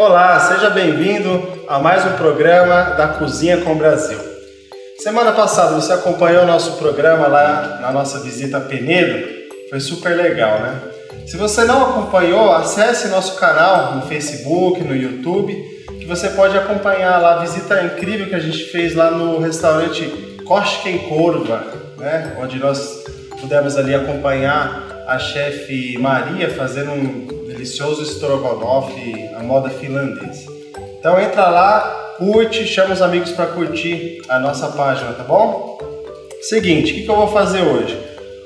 Olá, seja bem-vindo a mais um programa da Cozinha com o Brasil. Semana passada você acompanhou o nosso programa lá na nossa visita a Penedo, foi super legal, né? Se você não acompanhou, acesse nosso canal no Facebook, no YouTube, que você pode acompanhar lá a visita incrível que a gente fez lá no restaurante Koshken Korva, né? Onde nós pudemos ali acompanhar a chefe Maria fazendo um delicioso estrogonofe à moda finlandesa. Então entra lá, curte, chama os amigos para curtir a nossa página, tá bom? Seguinte, o que eu vou fazer hoje?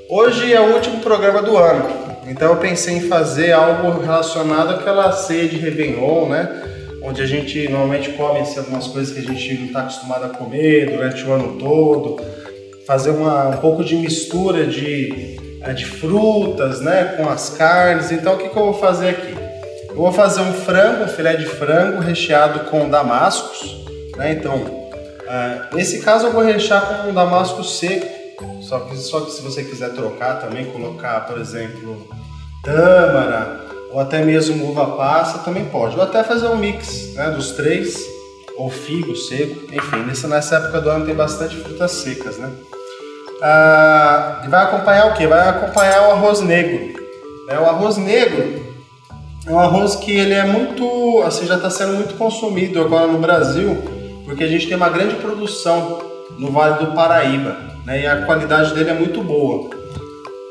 Hoje é o último programa do ano, então eu pensei em fazer algo relacionado àquela ceia de Réveillon, né? Onde a gente normalmente come assim, algumas coisas que a gente não está acostumado a comer durante o ano todo, fazer um pouco de mistura de frutas, né, com as carnes. Então o que eu vou fazer aqui? Eu vou fazer um filé de frango recheado com damascos, né? Então, nesse caso eu vou rechear com um damasco seco, só que se você quiser trocar também, colocar, por exemplo, tâmara ou até mesmo uva passa, também pode. Ou até fazer um mix, né, dos três, ou figo seco, enfim, nessa época do ano tem bastante frutas secas, né? E vai acompanhar o que? Vai acompanhar o arroz negro. O arroz negro é um arroz que ele é muito, assim, já está sendo muito consumido agora no Brasil, porque a gente tem uma grande produção no Vale do Paraíba, né? E a qualidade dele é muito boa.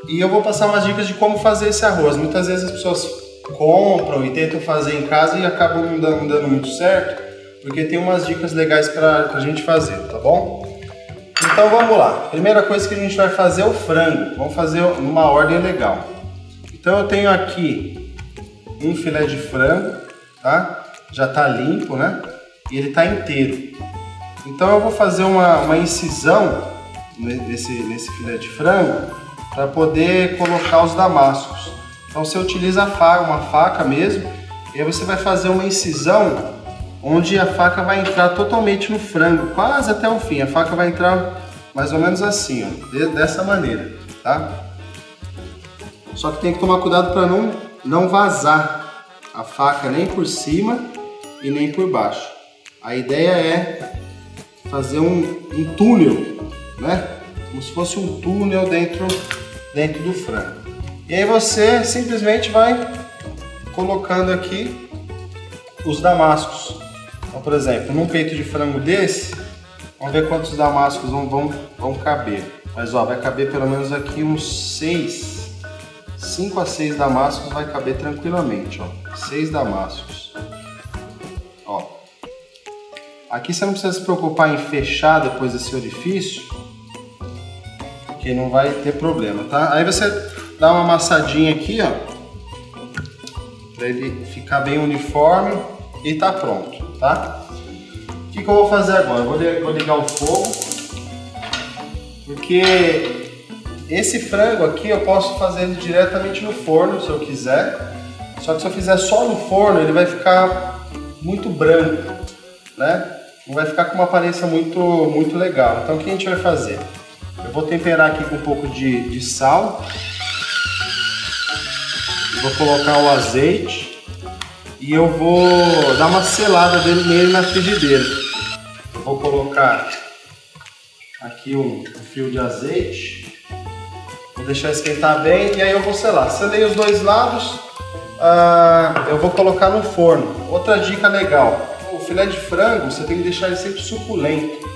E eu vou passar umas dicas de como fazer esse arroz. Muitas vezes as pessoas compram e tentam fazer em casa e acabam não dando muito certo, porque tem umas dicas legais para a gente fazer, tá bom? Então vamos lá, primeira coisa que a gente vai fazer é o frango, vamos fazer numa ordem legal. Então eu tenho aqui um filé de frango, tá? Já tá limpo, né? E ele tá inteiro. Então eu vou fazer uma incisão nesse filé de frango para poder colocar os damascos. Então você utiliza uma faca mesmo, e aí você vai fazer uma incisão onde a faca vai entrar totalmente no frango, quase até o fim. A faca vai entrar mais ou menos assim, ó, dessa maneira, tá? Só que tem que tomar cuidado para não vazar a faca nem por cima e nem por baixo. A ideia é fazer um túnel, né? Como se fosse um túnel dentro do frango. E aí você simplesmente vai colocando aqui os damascos. Então, por exemplo, num peito de frango desse, vamos ver quantos damascos vão caber. Mas ó, vai caber pelo menos aqui uns 5 a 6 damascos vai caber tranquilamente, ó. 6 damascos. Ó. Aqui você não precisa se preocupar em fechar depois desse orifício, porque não vai ter problema, tá? Aí você dá uma amassadinha aqui, ó, para ele ficar bem uniforme e tá pronto. Tá? O que eu vou fazer agora? Eu vou ligar o fogo, porque esse frango aqui eu posso fazer ele diretamente no forno se eu quiser, só que se eu fizer só no forno ele vai ficar muito branco, né? Não vai ficar com uma aparência muito legal. Então o que a gente vai fazer? Eu vou temperar aqui com um pouco de sal, vou colocar o azeite e eu vou dar uma selada nele na frigideira. Eu vou colocar aqui um fio de azeite, vou deixar esquentar bem e aí eu vou selar. Selei os dois lados, eu vou colocar no forno. Outra dica legal, o filé de frango você tem que deixar ele sempre suculento.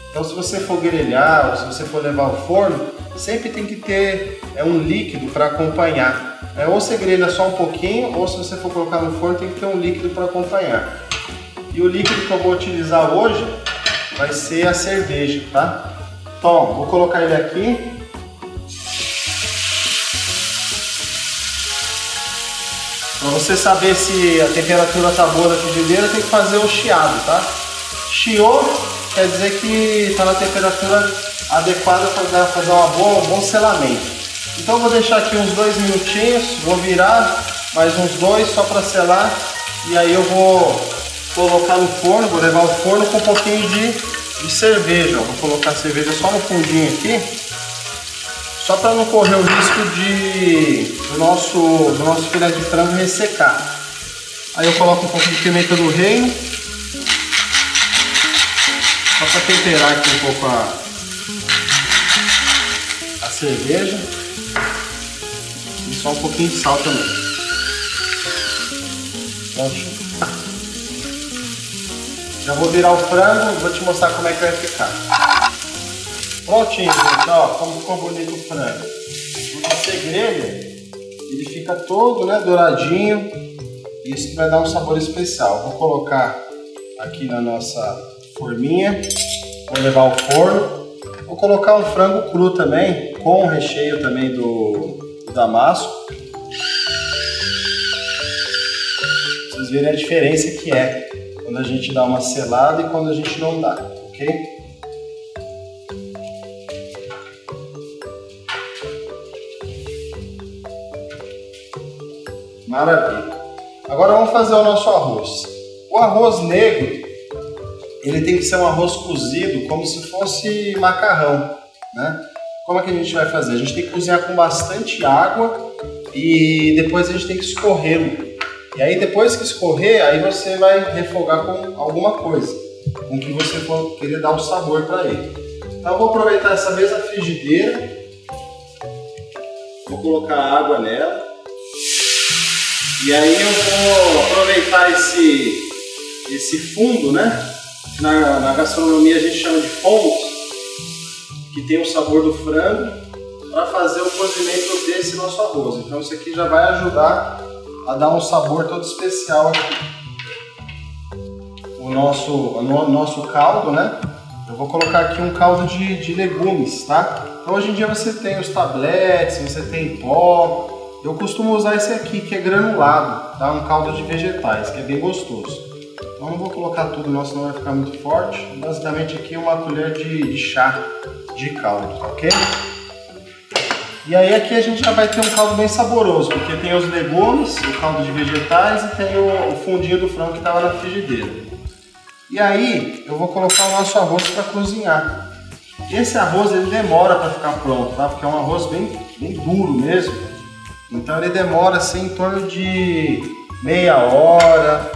Então se você for grelhar ou se você for levar ao forno, sempre tem que ter um líquido para acompanhar. Ou você grelha só um pouquinho, ou se você for colocar no forno, tem que ter um líquido para acompanhar. E o líquido que eu vou utilizar hoje vai ser a cerveja, tá? Então, vou colocar ele aqui. Para você saber se a temperatura tá boa da frigideira, tem que fazer o chiado, tá? Chiou quer dizer que está na temperatura adequada para fazer um bom selamento. Então eu vou deixar aqui uns 2 minutinhos, vou virar mais uns 2 só para selar e aí eu vou colocar no forno, vou levar ao forno com um pouquinho de cerveja. Vou colocar a cerveja só no fundinho aqui, só para não correr o risco do nosso filé de frango ressecar. Aí eu coloco um pouco de pimenta do reino, só para temperar aqui um pouco a cerveja. E só um pouquinho de sal também. Pronto. Já vou virar o frango, vou te mostrar como é que vai ficar. Prontinho, gente, ó, como ficou bonito o frango. O segredo, ele fica todo, né, douradinho. Isso que vai dar um sabor especial. Vou colocar aqui na nossa forminha, vou levar ao forno. Vou colocar um frango cru também, com o recheio também do damasco. Pra vocês verem a diferença que é quando a gente dá uma selada e quando a gente não dá, ok? Maravilha. Agora vamos fazer o nosso arroz. O arroz negro, ele tem que ser um arroz cozido como se fosse macarrão, né? Como é que a gente vai fazer? A gente tem que cozinhar com bastante água e depois a gente tem que escorrê-lo. E aí depois que escorrer, aí você vai refogar com alguma coisa, com que você for querer dar um sabor para ele. Então eu vou aproveitar essa mesma frigideira, vou colocar água nela. E aí eu vou aproveitar esse fundo, né? Na gastronomia a gente chama de fond, que tem o sabor do frango, para fazer o cozimento desse nosso arroz. Então isso aqui já vai ajudar a dar um sabor todo especial aqui. O nosso caldo, né? Eu vou colocar aqui um caldo de legumes, tá? Então hoje em dia você tem os tabletes, você tem pó. Eu costumo usar esse aqui, que é granulado, tá? Um caldo de vegetais, que é bem gostoso. Então não vou colocar tudo, não, senão vai ficar muito forte. Basicamente aqui uma colher de chá de caldo, ok? E aí aqui a gente já vai ter um caldo bem saboroso, porque tem os legumes, o caldo de vegetais e tem o fundinho do frango que estava na frigideira. E aí eu vou colocar o nosso arroz para cozinhar. Esse arroz ele demora para ficar pronto, tá? Porque é um arroz bem duro mesmo. Então ele demora assim em torno de meia hora,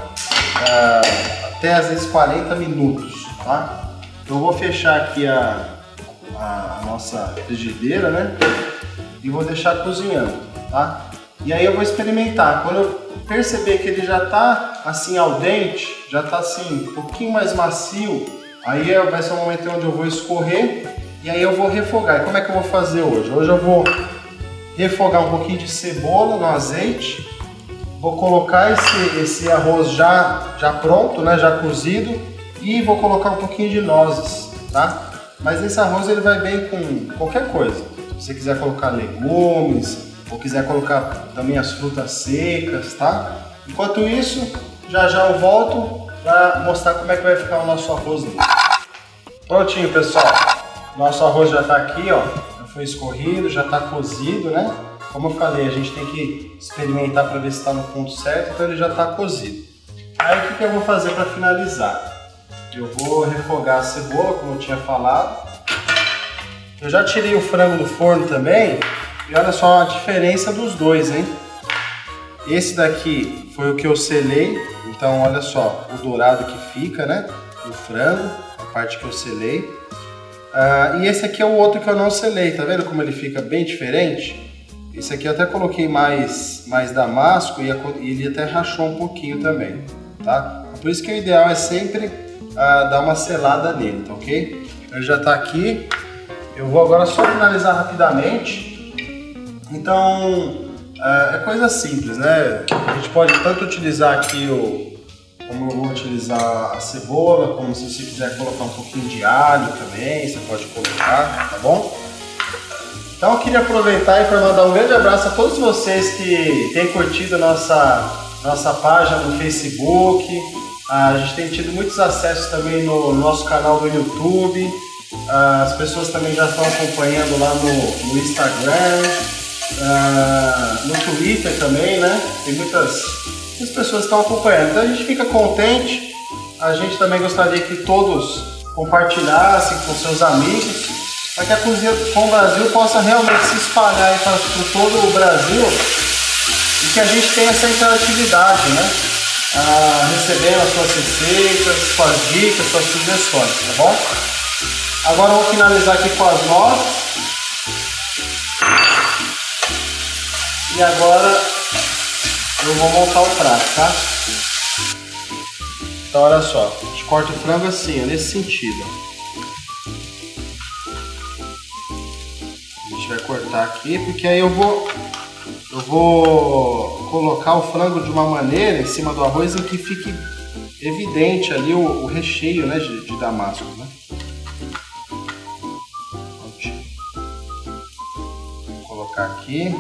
até às vezes 40 minutos, tá? Eu vou fechar aqui a nossa frigideira, né? E vou deixar cozinhando, tá? E aí eu vou experimentar. Quando eu perceber que ele já tá assim al dente, já tá assim um pouquinho mais macio, aí vai ser o momento onde eu vou escorrer e aí eu vou refogar. E como é que eu vou fazer hoje? Hoje eu vou refogar um pouquinho de cebola no azeite, vou colocar esse arroz já pronto, né, já cozido, e vou colocar um pouquinho de nozes, tá? Mas esse arroz ele vai bem com qualquer coisa. Se você quiser colocar legumes, ou quiser colocar também as frutas secas, tá? Enquanto isso, já eu volto para mostrar como é que vai ficar o nosso arroz. Prontinho, pessoal. Nosso arroz já está aqui, ó. Já foi escorrido, já está cozido, né? Como eu falei, a gente tem que experimentar para ver se está no ponto certo, então ele já está cozido. Aí o que eu vou fazer para finalizar? Eu vou refogar a cebola, como eu tinha falado. Eu já tirei o frango do forno também, e olha só a diferença dos dois, hein? Esse daqui foi o que eu selei, então olha só o dourado que fica, né? Do frango, a parte que eu selei. E esse aqui é o outro que eu não selei, tá vendo como ele fica bem diferente? Esse aqui eu até coloquei mais damasco e ele até rachou um pouquinho também, tá? Por isso que o ideal é sempre dar uma selada nele, tá ok? Ele já tá aqui. Eu vou agora só finalizar rapidamente. Então, é coisa simples, né? A gente pode tanto utilizar aqui como eu vou utilizar a cebola, como se você quiser colocar um pouquinho de alho também, você pode colocar, tá bom? Então eu queria aproveitar e para mandar um grande abraço a todos vocês que têm curtido a nossa página no Facebook. A gente tem tido muitos acessos também no nosso canal do YouTube. As pessoas também já estão acompanhando lá no Instagram, no Twitter também, né? Tem muitas pessoas que estão acompanhando. Então a gente fica contente. A gente também gostaria que todos compartilhassem com seus amigos, para que a Cozinha com o Brasil possa realmente se espalhar por todo o Brasil e que a gente tenha essa interatividade, né? recebendo as suas receitas, suas dicas, suas sugestões, tá bom? Agora eu vou finalizar aqui com as nozes. E agora eu vou montar o prato, tá? Então olha só, a gente corta o frango assim, ó, nesse sentido. A gente vai cortar aqui, porque aí eu vou colocar o frango de uma maneira em cima do arroz em que fique evidente ali o recheio, né, de damasco, né? Vou colocar aqui.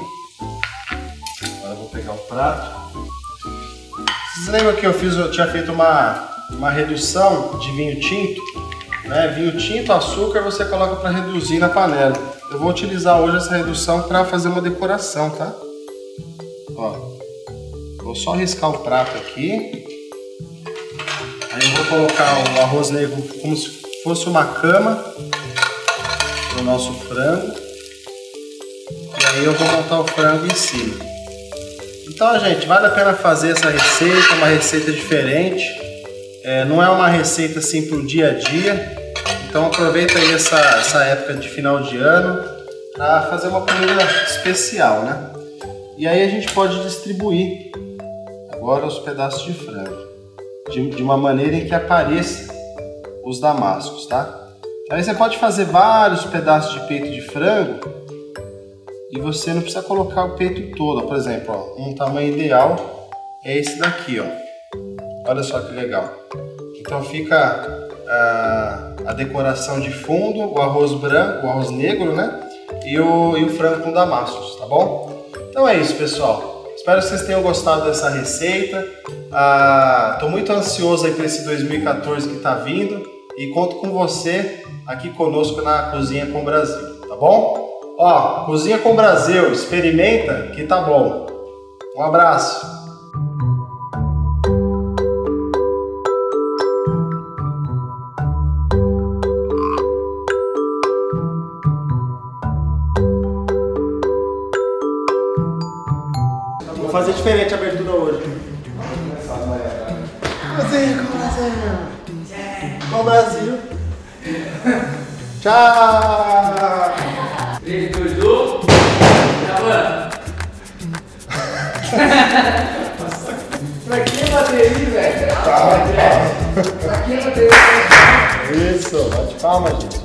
Agora eu vou pegar o prato. Vocês lembram que eu tinha feito uma redução de vinho tinto? Né? Vinho tinto, açúcar, você coloca para reduzir na panela. Eu vou utilizar hoje essa redução para fazer uma decoração, tá? Ó, vou só riscar o prato aqui. Aí eu vou colocar o arroz negro como se fosse uma cama do nosso frango. E aí eu vou montar o frango em cima. Então, gente, vale a pena fazer essa receita, uma receita diferente. Não é uma receita assim para o dia a dia. Então aproveita aí essa época de final de ano para fazer uma comida especial, né? E aí a gente pode distribuir agora os pedaços de frango de uma maneira em que apareça os damascos, tá? Aí você pode fazer vários pedaços de peito de frango e você não precisa colocar o peito todo. Por exemplo, ó, um tamanho ideal é esse daqui, ó. Olha só que legal. Então fica a decoração de fundo, o arroz branco, o arroz negro, né? E o frango com damascos, tá bom? Então é isso, pessoal. Espero que vocês tenham gostado dessa receita. Tô muito ansioso aí para esse 2014 que tá vindo e conto com você aqui conosco na Cozinha com Brasil, tá bom? Ó, Cozinha com Brasil, experimenta que tá bom. Um abraço. Vou fazer diferente a abertura hoje. Cozinha com Brasil. Com Brasil. Tchau. 3, 2, 1. Gravando. Pra que bateria, velho? Pra que bateria? Isso, bate palma, gente.